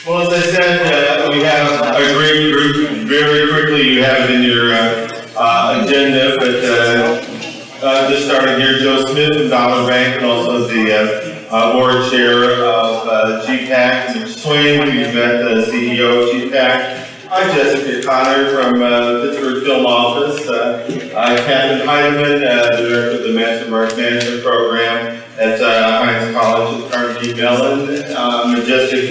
Well, as I said, we have a great group. Very quickly, you have it in your agenda, but just starting here, Joe Smith from Dollar Bank, and also the board chair of GPAC, Mitch Swain, who you've met, the CEO of GPAC. Majestic from Pittsburgh Film Office. Kathryn Heidemann, the director of the Master Mark Management Program at Heinz College at Carnegie Mellon. Majestic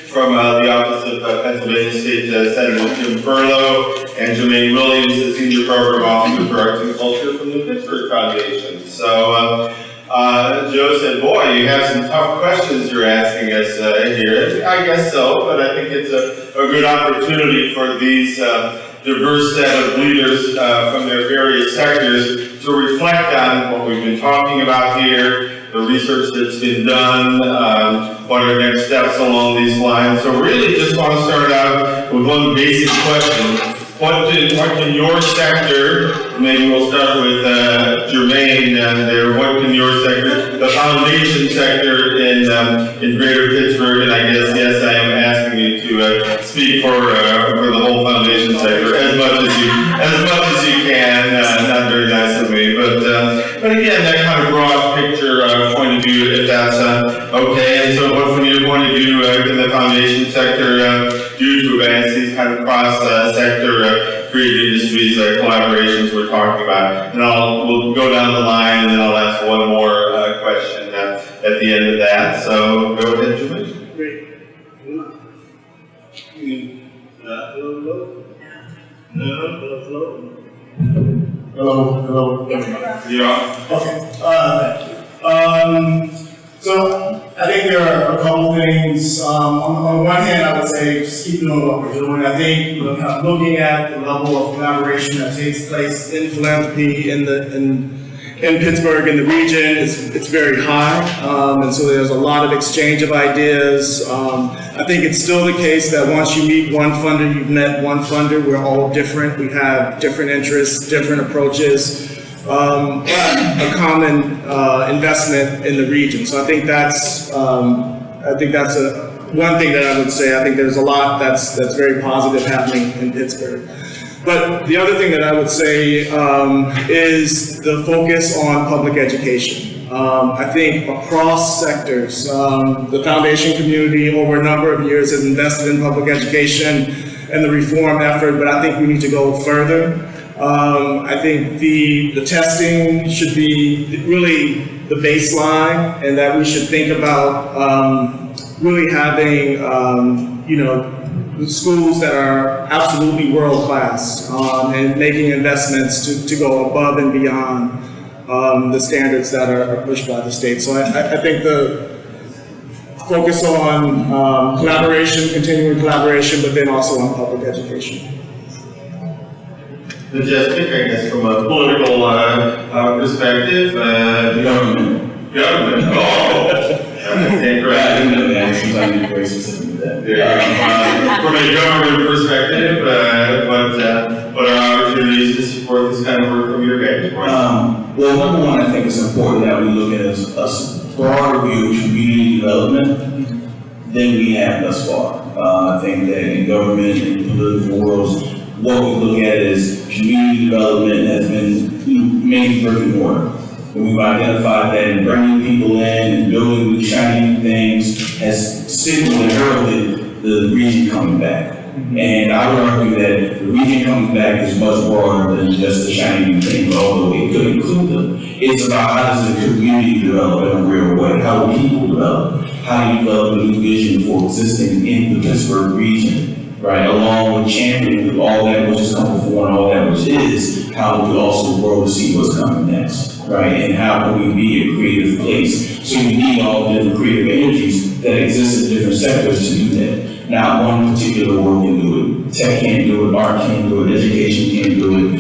from the Office of Pennsylvania State Senator Jim Furlow, and Germaine the Senior Program Officer for Arts and Culture from the Pittsburgh Foundation. So, Joe said, boy, you have some tough questions you're asking us here. I guess so, but I think it's a good opportunity for these diverse set of leaders from their various sectors to reflect on what we've been talking about here, the research that's been done, what are next steps along these lines. So really just want to start out with one basic question. What can your sector, maybe we'll start with Germaine there, what can your sector, the foundation sector in Greater Pittsburgh, and I guess, yes, I am asking you to speak for the whole foundation sector as much as you can, not very nice of me, but again, that kind of broad picture point of view, if that's okay. And so what from your point of view can the foundation sector do to advance these kind of cross-sector creative industries collaborations we're talking about? And we'll go down the line, and then I'll ask one more question at the end of that. So go ahead, Germaine. Great. Hello. Yeah. Okay. So I think there are a couple things. On one hand, I would say just keep doing what we're doing. I think kind of looking at the level of collaboration that takes place in philanthropy in Pittsburgh and the region, it's very high, and so there's a lot of exchange of ideas. I think it's still the case that once you meet one funder, you've met one funder. We're all different. We have different interests, different approaches. But a common investment in the region. So I think that's one thing that I would say. I think there's a lot that's very positive happening in Pittsburgh. But the other thing that I would say is the focus on public education. I think across sectors, the foundation community over a number of years has invested in public education and the reform effort, but I think we need to go further. I think the testing should be really the baseline, and that we should think about really having, schools that are absolutely world class and making investments to go above and beyond the standards that are pushed by the state. So I think the focus on collaboration, continuing collaboration, but then also on public education. Majestic, I guess, from a political perspective, government. From a government perspective, what are opportunities to support this kind of work from your vantage point? Well, number one, I think it's important that we look at a broader view of community development than we have thus far. I think that in government and political worlds, what we look at is community development has been mainly brick and mortar. And we've identified that in bringing people in and building new shiny things has signaled and heralded the region coming back. And I would argue that the region coming back is much broader than just the shiny new thing, although it could include them. It's about how does the community develop in a real way? How do people develop? How do you develop a new vision for existing in the Pittsburgh region? Right, along with championing all that which has come before and all that which is, how we also grow to see what's coming next, right? And how can we be a creative place? So we need all the different creative energies that exist in different sectors to do that. Not one particular work can do it. Tech can't do it, art can't do it, education can't do it,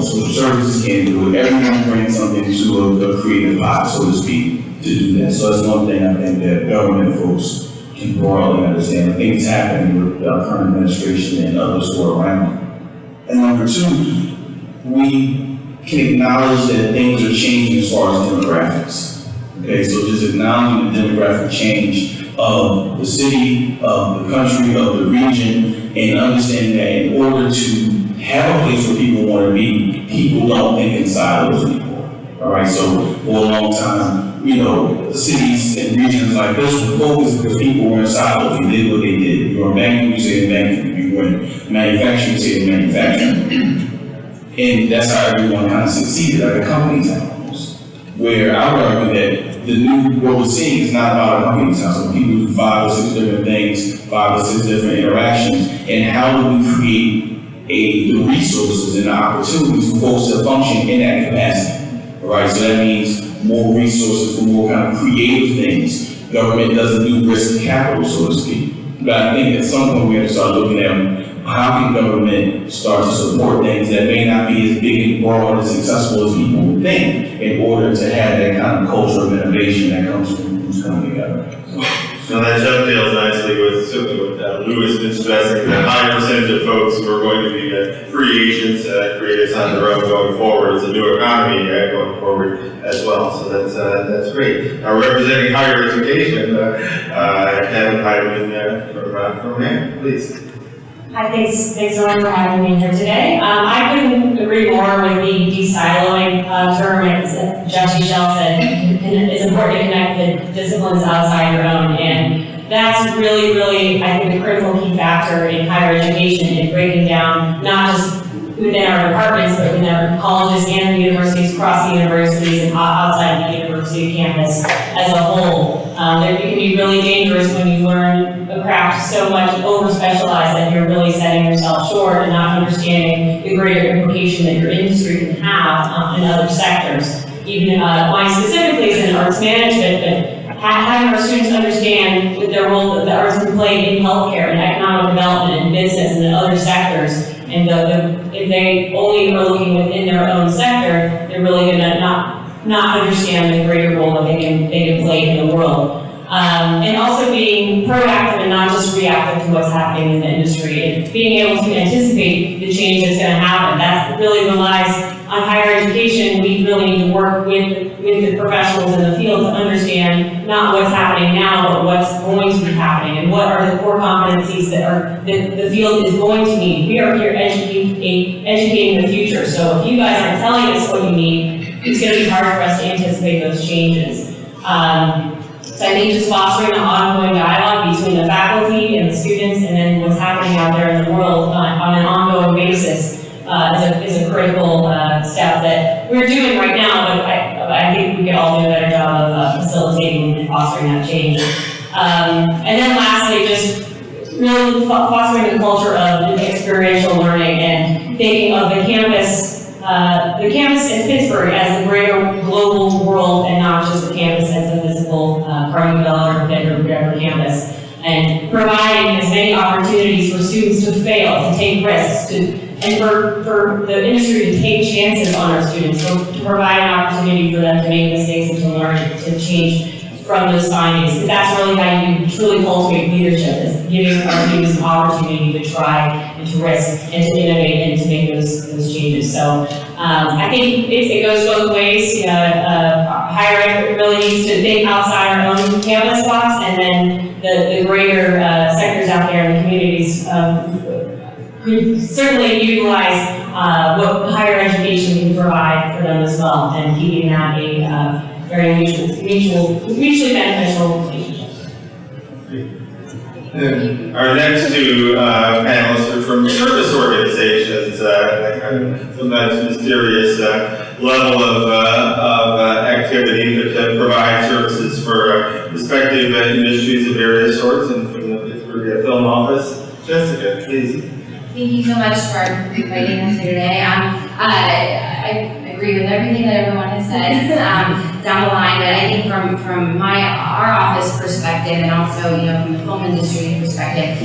social services can't do it. Everyone brings something to a creative pot, so to speak, to do that. So that's one thing I think that government folks can broadly understand. I think it's happening with our current administration and others who are around. And number two, we can acknowledge that things are changing as far as demographics. Okay, so just acknowledging the demographic change of the city, of the country, of the region, and understanding that in order to have a place where people want to be, people don't think in silos anymore. All right, so for a long time, you know, cities and regions like this were focused because people were in silos. They did what they did. You were in banking, you say in banking. You were in manufacturing, you say in manufacturing. And that's how everyone kind of succeeded, like the companies have almost. Where I would argue that what we're seeing is not about a company's house. So people do 5 or 6 different things, 5 or 6 different interactions, and how do we create the resources and the opportunities for folks to function in that capacity? All right, so that means more resources for more kind of creative things. Government doesn't do risk capital, so to speak. But I think at some point we have to start looking at how can government start to support things that may not be as big and broad and successful as people would think in order to have that kind of culture of innovation that comes from who's coming together. So that dovetails nicely with certainly what Lou has been stressing, that high percentage of folks who are going to be free agents, creators on their own going forward. It's a new economy going forward as well. So that's great. Representing higher education, Kathryn Heidemann from Maine, please. Hi, thanks everyone for having me here today. I couldn't agree more with the de-siloing term. As Judge Shell said, it's important to connect the disciplines outside your own, and that's really, really, I think, a critical key factor in higher education in breaking down not just within our departments, but within our colleges and universities, across the universities and outside the university campus as a whole. It can be really dangerous when you learn a craft so much over-specialized that you're really setting yourself short and not understanding the greater implication that your industry can have in other sectors. Even mine specifically is in arts management, but having our students understand their role that the arts can play in healthcare and economic development and business and in other sectors. And if they only are looking within their own sector, they're really going to not understand the greater role that they can play in the world. And also being proactive and not just reactive to what's happening in the industry, and being able to anticipate the change that's going to happen. That really relies on higher education. We really need to work with the professionals in the field to understand not what's happening now, but what's going to be happening, and what are the core competencies that the field is going to need. We are here educating the future. So if you guys aren't telling us what you need, it's going to be hard for us to anticipate those changes. So I think just fostering an ongoing dialogue between the faculty and the students, and then what's happening out there in the world on an ongoing basis is a critical step that we're doing right now, but I think we could all do a better job of facilitating and fostering that change. And then lastly, just really fostering the culture of experiential learning and thinking of the campus in Pittsburgh as the greater global world, and not just the campus as the physical Carnegie Mellon or whatever campus, and providing as many opportunities for students to fail, to take risks, and for the industry to take chances on our students, to provide an opportunity for them to make mistakes and to learn, to change from those findings. Because that's really how you truly cultivate leadership, is giving our students an opportunity to try and to risk and to innovate and to make those changes. So I think it goes both ways. Higher ed really needs to think outside our own campus box, and then the greater sectors out there in the communities could certainly utilize what higher education can provide for them as well, and keeping that a very mutually beneficial relationship. And our next two panelists are from service organizations, sometimes mysterious level of activity that provide services for respective industries of various sorts, and from the Pittsburgh Film Office. Jessica, please. Thank you so much for inviting us here today. I agree with everything that everyone has said down the line, but I think from our office perspective, and also from the film industry perspective,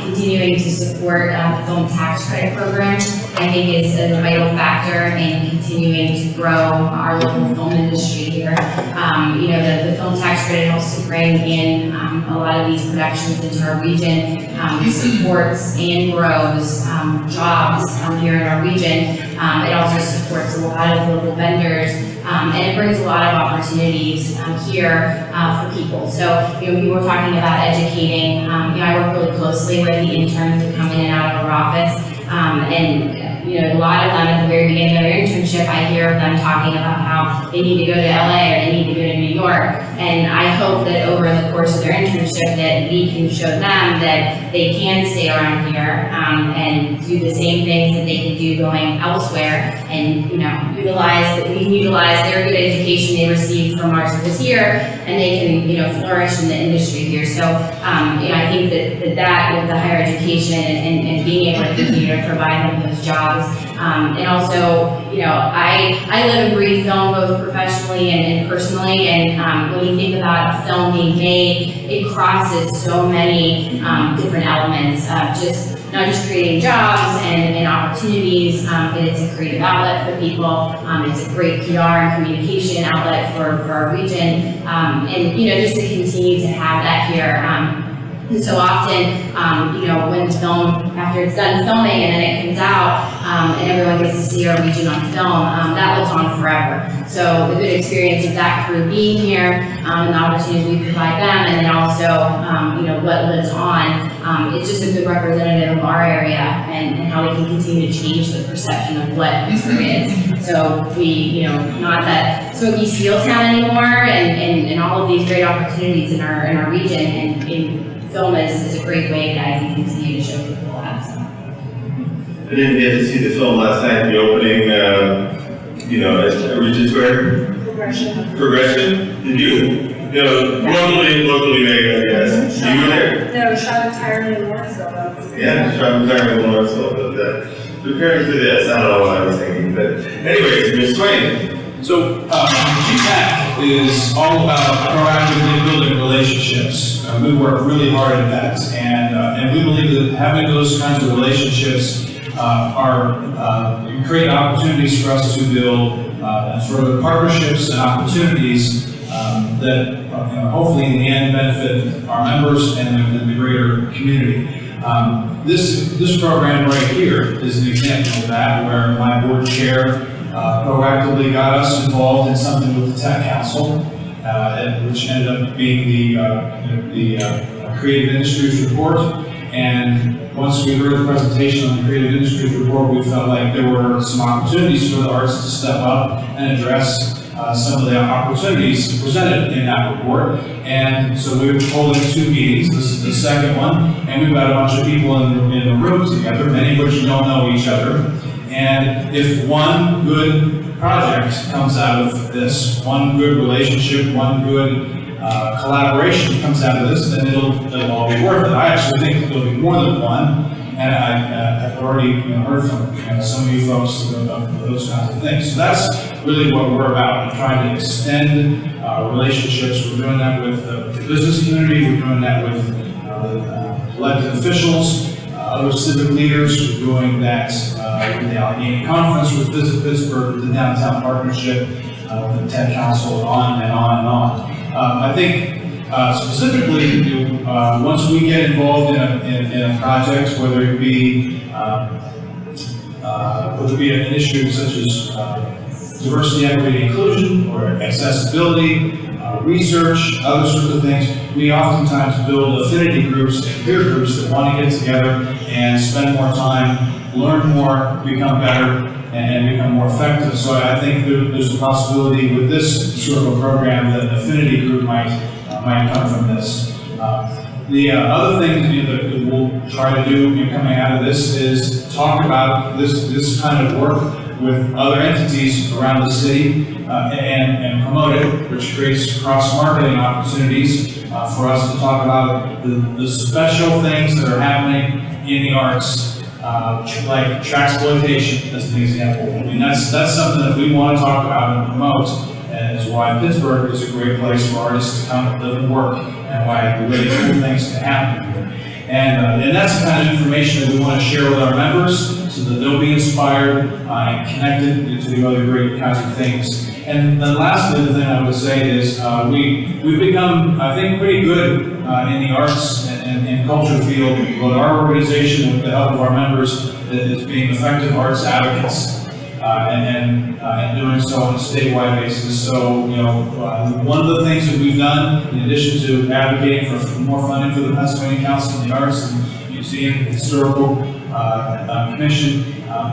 continuing to support the film tax credit program, I think is a vital factor in continuing to grow our local film industry here. The film tax credit helps to bring in a lot of these productions into our region. It supports and grows jobs here in our region. It also supports a lot of local vendors and it brings a lot of opportunities here for people. So, people were talking about educating. I work really closely with the interns that come in and out of our office, and a lot of them at the very beginning of their internship, I hear of them talking about how they need to go to LA or they need to go to New York. And I hope that over the course of their internship that we can show them that they can stay around here and do the same things that they can do going elsewhere, and utilize their good education they received from our schools here, and they can flourish in the industry here. So I think that with the higher education and being able to continue to provide them those jobs. And also, I live and breathe film both professionally and personally, and when you think about a film being made, it crosses so many different elements of not just creating jobs and opportunities, but it's a creative outlet for people. It's a great PR and communication outlet for our region, and just to continue to have that here. And so often, when film, after it's done filming and then it comes out, and everyone gets to see our region on film, that lives on forever. So the good experience of that crew being here, and the opportunities we provide them, and then also, what lives on, it's just a good representative of our area and how we can continue to change the perception of what Pittsburgh is. So we, not that smoky steel town anymore, and all of these great opportunities in our region, and film is a great way that I can continue to show people that. So. I didn't get to see the film last night, the opening, at Regent Square. Progression? Did you? Locally made, I guess. You were there? No, shot entirely in Lawrenceville though. Yeah, shot entirely in Lawrenceville, but preparing for this, I don't know what I was thinking, but anyways, Mitch Swain. So, GPAC is all about proactively building relationships. We work really hard at that, and we believe that having those kinds of relationships create opportunities for us to build further partnerships and opportunities that hopefully in the end benefit our members and the greater community. This program right here is an example of that, where my board chair proactively got us involved in something with the Tech Council, which ended up being the Creative Industries Report. And once we heard the presentation on the Creative Industries Report, we felt like there were some opportunities for the arts to step up and address some of the opportunities presented in that report. And so we were holding 2 meetings. This is the second one, and we've got a bunch of people in the room together, many of which don't know each other. And if one good project comes out of this, one good relationship, one good collaboration comes out of this, then it'll all be worth it. I actually think it'll be more than one, and I've already heard from some of you folks about those kinds of things. So that's really what we're about, trying to extend relationships. We're doing that with the business community, we're doing that with elected officials, other civic leaders. We're doing that with the Allegheny Conference, with Visit Pittsburgh, with the Downtown Partnership, with the Tech Council, on and on and on. I think specifically, once we get involved in a project, whether it be an issue such as diversity, equity, and inclusion, or accessibility, research, other sorts of things, we oftentimes build affinity groups and peer groups that want to get together and spend more time, learn more, become better, and become more effective. So I think there's a possibility with this sort of a program that an affinity group might come from this. The other thing that we'll try to do coming out of this is talk about this kind of work with other entities around the city and promote it, which creates cross-marketing opportunities for us to talk about the special things that are happening in the arts, like traxploitation as an example. I mean, that's something that we want to talk about and promote, and is why Pittsburgh is a great place for artists to come live and work, and why really cool things can happen here. And that's the kind of information that we want to share with our members, so that they'll be inspired and connected to the other great kinds of things. And then lastly, the thing I would say is we've become, I think, pretty good in the arts and culture field, but our organization, with the help of our members, is being effective arts advocates. and doing so on a statewide basis. So, one of the things that we've done, in addition to advocating for more funding for the Pennsylvania Council of the Arts and Museum and Historical Commission,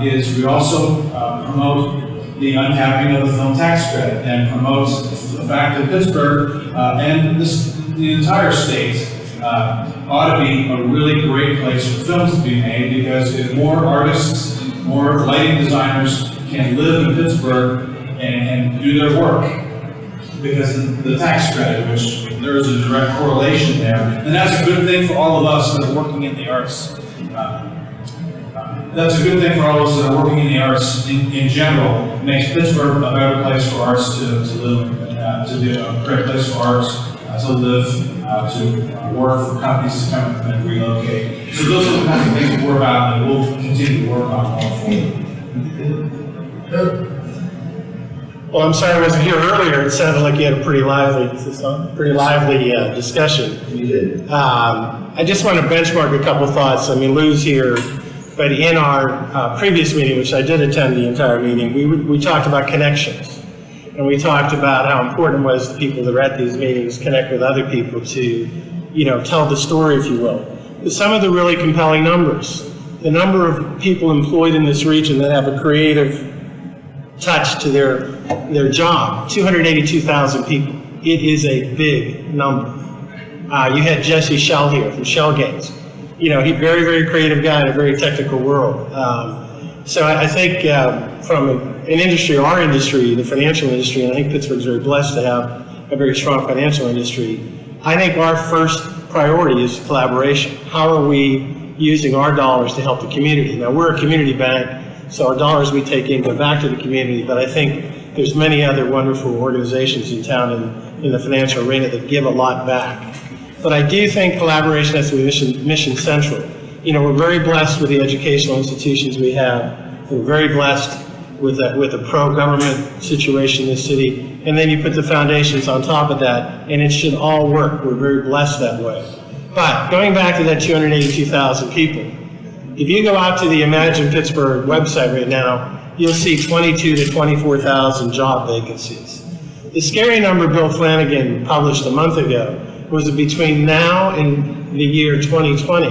is we also promote the uncapping of the film tax credit and promotes the fact that Pittsburgh and the entire state ought to be a really great place for films to be made, because if more artists, more lighting designers can live in Pittsburgh and do their work because of the tax credit, which there is a direct correlation there, and that's a good thing for all of us that are working in the arts. That's a good thing for all of us that are working in the arts in general. It makes Pittsburgh a better place for arts to live, to be a great place for arts to live, to work, for companies to come and relocate. So those are the kinds of things that we're about, and we'll continue to work on going forward. Well, I'm sorry I wasn't here earlier. It sounded like you had a pretty lively discussion. You did. I just want to benchmark a couple thoughts. I mean, Lou's here, but in our previous meeting, which I did attend the entire meeting, we talked about connections. And we talked about how important it was the people that are at these meetings connect with other people to, tell the story, if you will. But some of the really compelling numbers, the number of people employed in this region that have a creative touch to their job, 282,000 people. It is a big number. You had Jesse Shell here from Shell Games. He's a very, very creative guy in a very technical world. So I think from an industry, our industry, the financial industry, and I think Pittsburgh's very blessed to have a very strong financial industry, I think our first priority is collaboration. How are we using our dollars to help the community? Now, we're a community bank, so our dollars we take in go back to the community, but I think there's many other wonderful organizations in town in the financial arena that give a lot back. But I do think collaboration has to be mission central. We're very blessed with the educational institutions we have. We're very blessed with a pro-government situation in the city. And then you put the foundations on top of that, and it should all work. We're very blessed that way. But going back to that 282,000 people, if you go out to the Imagine Pittsburgh website right now, you'll see 22 to 24,000 job vacancies. The scary number Bill Flanagan published a month ago was that between now and the year 2020,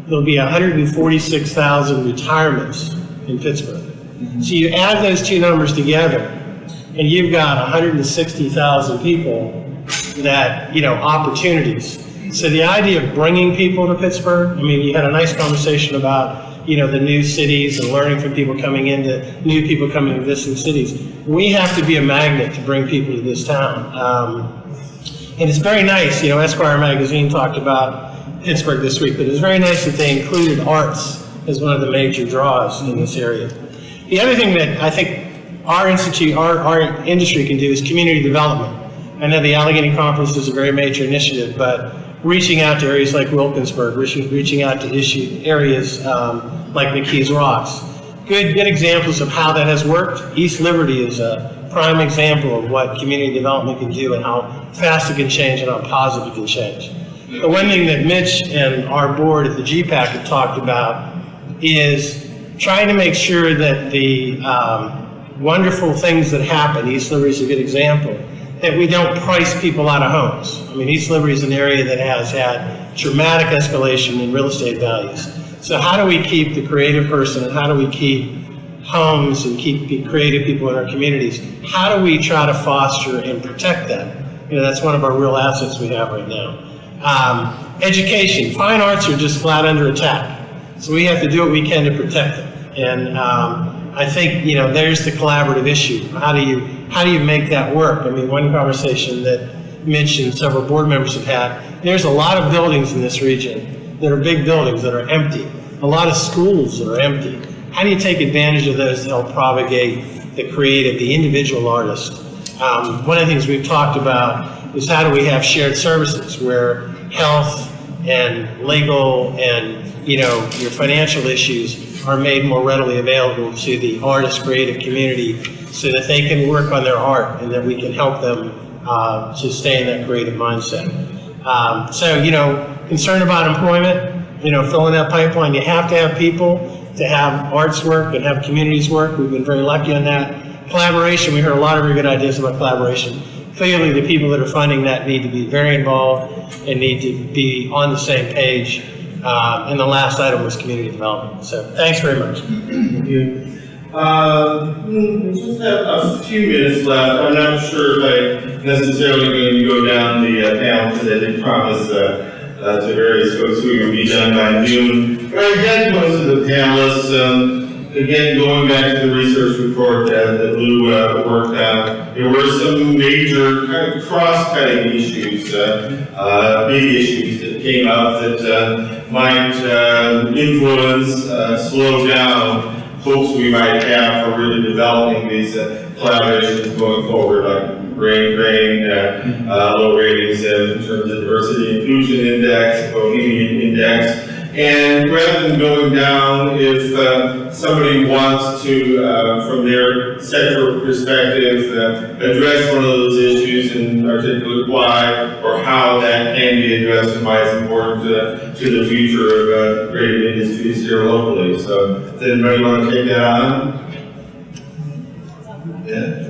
there'll be 146,000 retirements in Pittsburgh. So you add those two numbers together, and you've got 160,000 people that, opportunities. So the idea of bringing people to Pittsburgh, you had a nice conversation about, the new cities and learning from people coming into, new people coming to distant cities. We have to be a magnet to bring people to this town. And it's very nice, Esquire magazine talked about Pittsburgh this week, but it's very nice that they included arts as one of the major draws in this area. The other thing that I think our industry can do is community development. I know the Allegheny Conference is a very major initiative, but reaching out to areas like Wilkinsburg, reaching out to areas like McKees Rocks. Good examples of how that has worked. East Liberty is a prime example of what community development can do and how fast it can change and how positive it can change. The one thing that Mitch and our board at the GPAC have talked about is trying to make sure that the wonderful things that happen, East Liberty is a good example, that we don't price people out of homes. East Liberty is an area that has had dramatic escalation in real estate values. So how do we keep the creative person, and how do we keep homes and keep creative people in our communities? How do we try to foster and protect that? That's one of our real assets we have right now. Education, fine arts are just flat under attack. So we have to do what we can to protect them. And I think, there's the collaborative issue. How do you make that work? One conversation that Mitch and several board members have had, there's a lot of buildings in this region that are big buildings that are empty. A lot of schools that are empty. How do you take advantage of those to help propagate the creative, the individual artist? One of the things we've talked about is how do we have shared services where health and legal and your financial issues are made more readily available to the artist creative community so that they can work on their art and that we can help them to stay in that creative mindset. So concerned about employment, filling that pipeline, you have to have people. to have arts work and have communities work. We've been very lucky on that. Collaboration, we heard a lot of very good ideas about collaboration. Clearly, the people that are funding that need to be very involved and need to be on the same page. And the last item was community development. So thanks very much. Thank you. We just have a few minutes left. I'm not sure if I necessarily going to go down the panel because I did promise to various folks we would be done by noon. But I had most of the panelists. Again, going back to the research report that Lou worked on, there were some major kind of cross-cutting issues, big issues that came up that might influence, slow down hopes we might have for really developing these collaborations going forward, like brain drain, low ratings in terms of diversity inclusion index, Bohemian index. And rather than going down, if somebody wants to, from their sector perspective, address one of those issues and articulate why or how that can be addressed and why it's important to the future of creative industries here locally. So, does anybody want to take that on? Yeah.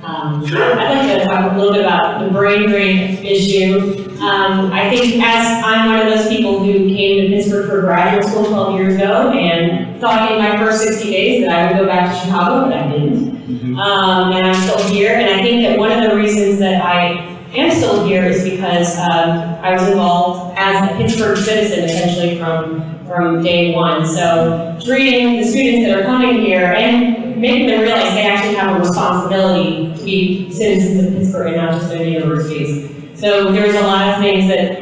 I'd like to talk a little bit about the brain drain issue. I think as I'm one of those people who came to Pittsburgh for graduate school 12 years ago and thought in my first 60 days that I would go back to Chicago, but I didn't. And I'm still here, and I think that one of the reasons that I am still here is because I was involved as a Pittsburgh citizen essentially from day one. So treating the students that are coming here and making them realize they actually have a responsibility to be citizens of Pittsburgh and not just their universities. So there's a lot of things that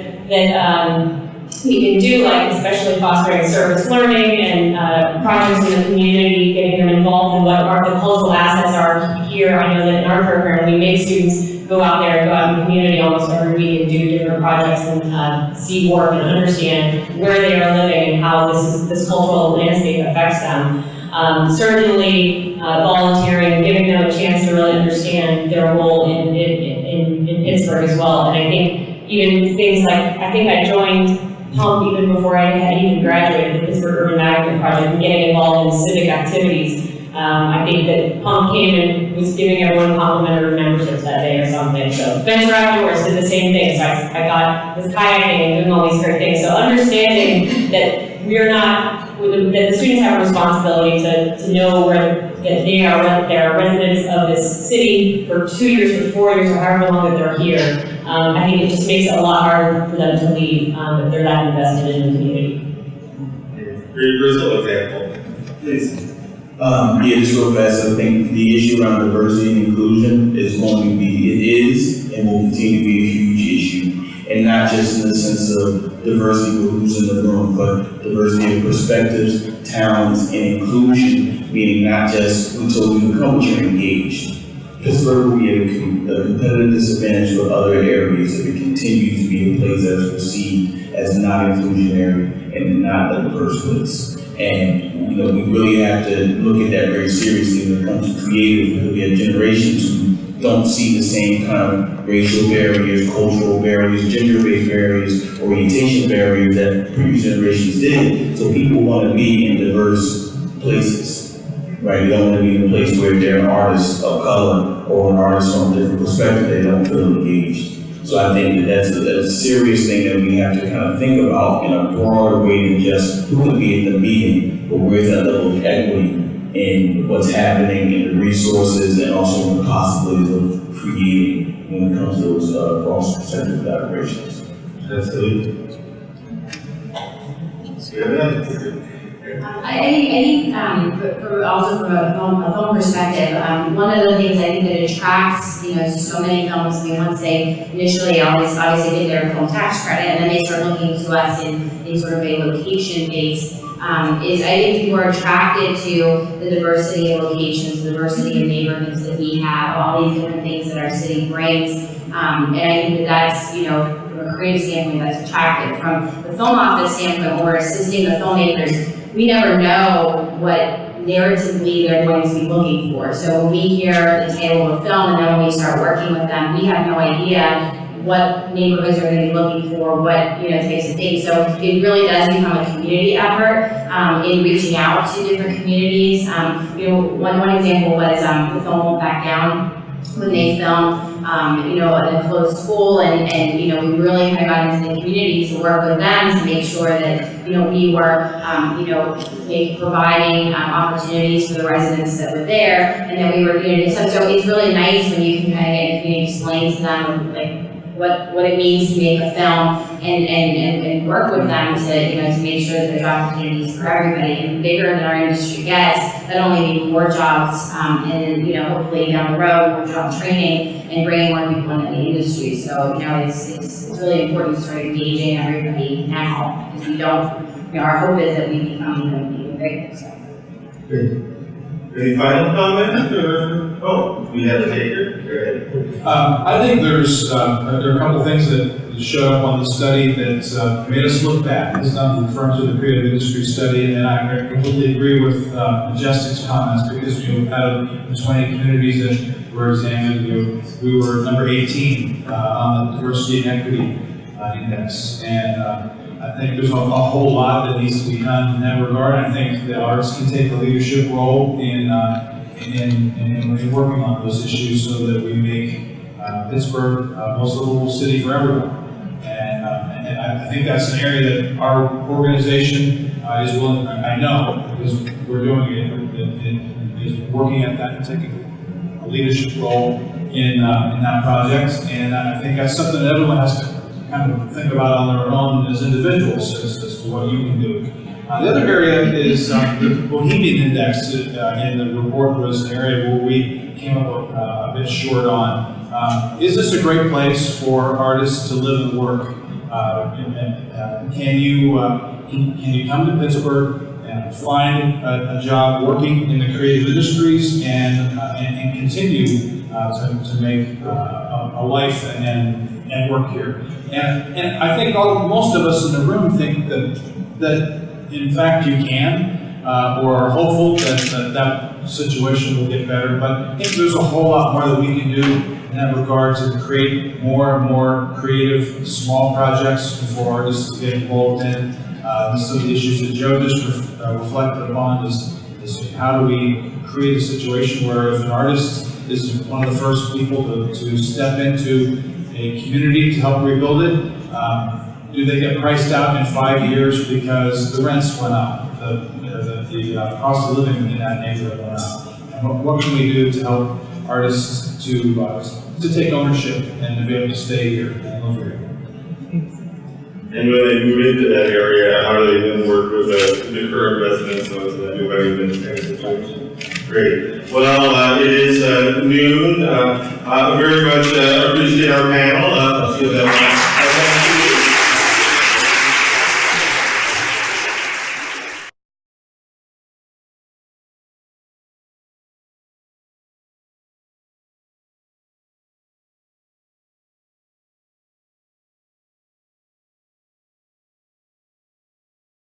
we can do, like especially fostering service learning and projects in the community, getting them involved in what the cultural assets are here. I know that in our program we make students go out there and go out in the community almost every week and do different projects and see work and understand where they are living and how this cultural landscape affects them. Certainly volunteering, giving them a chance to really understand their role in Pittsburgh as well. And I think even things like, I think I joined PUMP even before I had even graduated, the Pittsburgh Urban Magnet Project, and getting involved in civic activities. I think that PUMP came and was giving everyone complimentary memberships that day or something. So Venture Outdoors did the same thing. So I got this kayaking and doing all these great things. So understanding that we're not, that the students have a responsibility to know where that they are residents of this city for 2 years or 4 years or however long that they're here. I think it just makes it a lot harder for them to leave if they're not invested in the community. Great Brazil example, please. Yeah, just real fast, I think the issue around diversity and inclusion is going to be, it is and will continue to be a huge issue. And not just in the sense of diversity of who's in the room, but diversity of perspectives, talents, and inclusion, meaning not just until we become engaged. Pittsburgh will be at a competitive disadvantage with other areas if it continues to be a place that is perceived as not inclusionary and not a diverse place. And we really have to look at that very seriously when it comes to creative, because we have generations who don't see the same kind of racial barriers, cultural barriers, gender-based barriers, orientation barriers that previous generations did. So people want to be in diverse places, right? They don't want to be in a place where they're an artist of color or an artist from a different perspective. They don't feel engaged. So I think that's a serious thing that we have to kind of think about in a broader way than just who can be at the meeting, but where's that level of equity in what's happening in the resources and also in the possibilities of creating when it comes to those cross-sector collaborations. Absolutely. I think also from a film perspective, one of the things I think that attracts so many films. I mean, once they initially obviously get their film tax credit, and then they start looking to us in sort of a location based. Is I think people are attracted to the diversity of locations, the diversity of neighborhoods that we have, all these different things that our city brings, and I think that's from a creative standpoint that's attractive. From the film office standpoint, when we're assisting the filmmakers, we never know what narratively they're going to be looking for. So when we hear the tale of a film and then when we start working with them, we have no idea what neighborhoods are going to be looking for, what, you know, types of things. So it really does become a community effort in reaching out to different communities. You know, one example was the film Won't Back Down, when they filmed, you know, a closed school, and, you know, we really kind of got into the community to work with them to make sure that, you know, we were, you know, providing opportunities for the residents that were there, and then we were, you know, so it's really nice when you can kind of get in the community, explain to them, like, what it means to make a film, and work with them to, you know, to make sure that there's opportunities for everybody. And the bigger that our industry gets, that only means more jobs, and, you know, hopefully down the road, more job training and bringing more people into the industry. So, you know, it's really important to start engaging everybody now, because we don't, you know, our hope is that we become even bigger, so. Great. Any final comments, or, oh, we have a taker? Go ahead. I think there are a couple things that showed up on the study that made us look back. This is not referring to the creative industry study, and then I completely agree with Majestic's comments, because, you know, out of the 20 communities that were examined, you know, we were number 18 on the diversity and equity index, and I think there's a whole lot that needs to be done in that regard. I think the arts can take a leadership role in working on those issues so that we make Pittsburgh a most livable city for everyone. And I think that's an area that our organization is willing, I know, because we're doing it, is working at that and taking a leadership role in that project. And I think that's something that everyone has to kind of think about on their own as individuals as to what you can do. The other area is the Bohemian Index in the report was an area where we came up a bit short on. Is this a great place for artists to live and work? Can you come to Pittsburgh and find a job working in the creative industries and continue to make a life and work here? And I think most of us in the room think that in fact you can, or are hopeful that situation will get better. But I think there's a whole lot more that we can do in that regard to create more and more creative small projects for artists to get involved in. Some of the issues that Joe just reflected upon is how do we create a situation where if an artist is one of the first people to step into a community to help rebuild it, do they get priced out in 5 years because the rents went up, the cost of living in that neighborhood went up? And what can we do to help artists to take ownership and to be able to stay here and live here? And when they move into that area, how do they then work with the current residents so that everybody in the same situation? Great. Well, it is noon. I very much appreciate our panel.